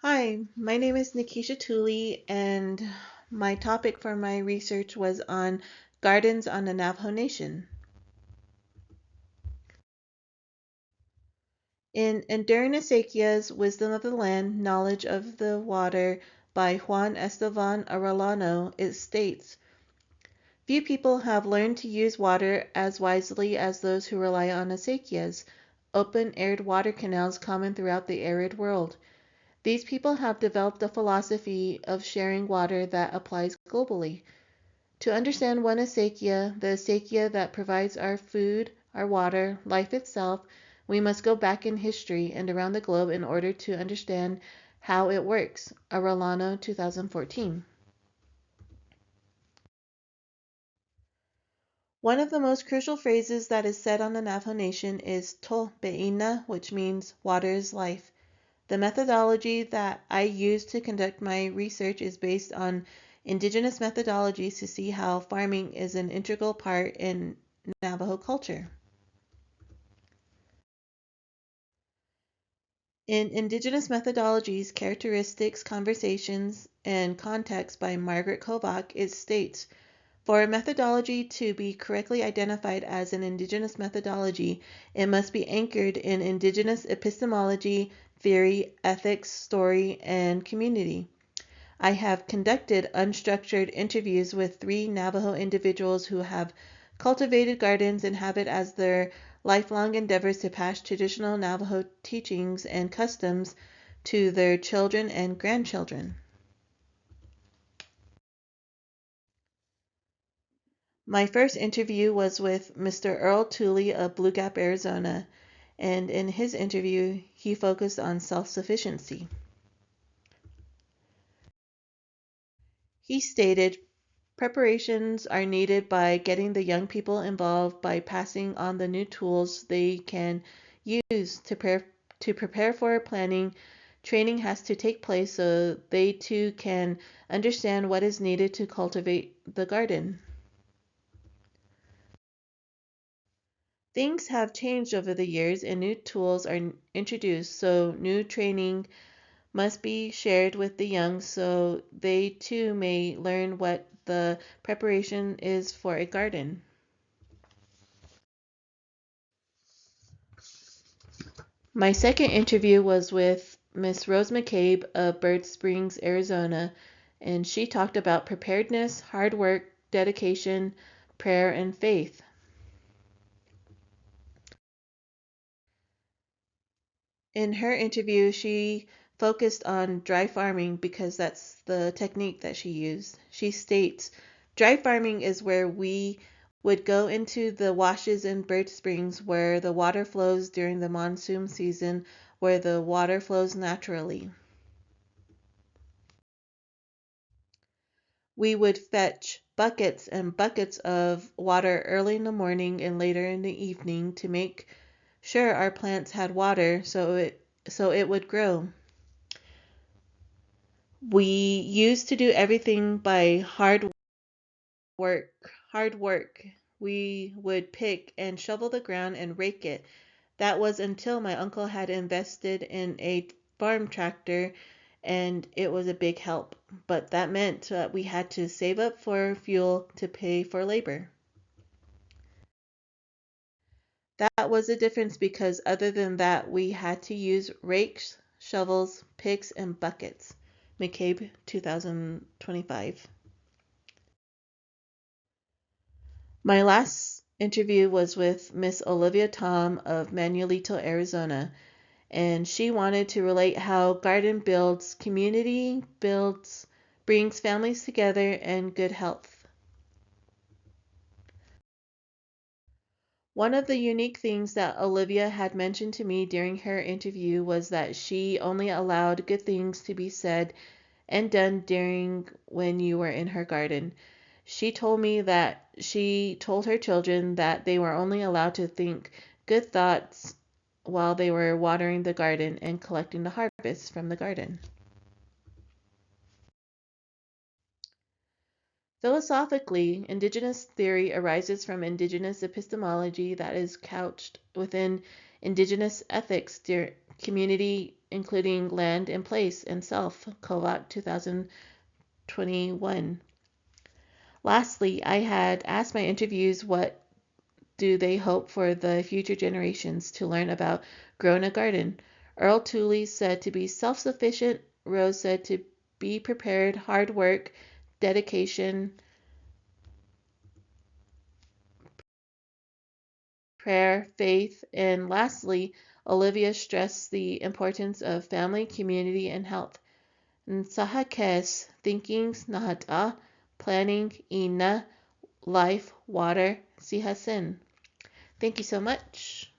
Hi, my name is Nikisha Tooley, and my topic for my research was on gardens on the Navajo Nation. In Enduring Acequia's Wisdom of the Land, Knowledge of the Water by Juan Estevan Arellano, it states, few people have learned to use water as wisely as those who rely on acequias, open-aired water canals common throughout the arid world. These people have developed a philosophy of sharing water that applies globally. To understand one acequia, the acequia that provides our food, our water, life itself, we must go back in history and around the globe in order to understand how it works. Arellano, 2014. One of the most crucial phrases that is said on the Navajo Nation is to beina, which means water is life. The methodology that I use to conduct my research is based on indigenous methodologies to see how farming is an integral part in Navajo culture. In Indigenous Methodologies, Characteristics, Conversations, and Context by Margaret Kovach, it states, for a methodology to be correctly identified as an indigenous methodology, it must be anchored in indigenous epistemology, theory, ethics, story, and community. I have conducted unstructured interviews with 3 Navajo individuals who have cultivated gardens and have it as their lifelong endeavors to pass traditional Navajo teachings and customs to their children and grandchildren. My first interview was with Mr. Earl Tooley of Blue Gap, Arizona, and in his interview, he focused on self-sufficiency. He stated, preparations are needed by getting the young people involved by passing on the new tools they can use to prepare for planning. Training has to take place so they too can understand what is needed to cultivate the garden. Things have changed over the years and new tools are introduced, so new training must be shared with the young so they too may learn what the preparation is for a garden. My second interview was with Miss Rose McCabe of Bird Springs, Arizona, and she talked about preparedness, hard work, dedication, prayer, and faith. In her interview, she focused on dry farming because that's the technique that she used. She states, dry farming is where we would go into the washes in Bird Springs where the water flows during the monsoon season, where the water flows naturally. We would fetch buckets and buckets of water early in the morning and later in the evening to make sure our plants had water so it would grow. We used to do everything by work, hard work. We would pick and shovel the ground and rake it. That was until my uncle had invested in a farm tractor and it was a big help. But that meant that we had to save up for fuel to pay for labor. That was the difference because other than that, we had to use rakes, shovels, picks, and buckets. McCabe, 2025. My last interview was with Miss Olivia Tom of Manuelito, Arizona, and she wanted to relate how garden builds community, brings families together, and good health. One of the unique things that Olivia had mentioned to me during her interview was that she only allowed good things to be said and done during when you were in her garden. She told me that she told her children that they were only allowed to think good thoughts while they were watering the garden and collecting the harvest from the garden. Philosophically, indigenous theory arises from indigenous epistemology that is couched within indigenous ethics community, including land and place, and self, Kovac 2021. Lastly, I had asked my interviews what do they hope for the future generations to learn about growing a garden. Earl Tooley said to be self-sufficient, Rose said to be prepared, hard work, dedication, prayer, faith, and lastly, Olivia stressed the importance of family, community, and health. Nsahakes, thinking, nahata, planning, ina, life, water, sihasin. Thank you so much.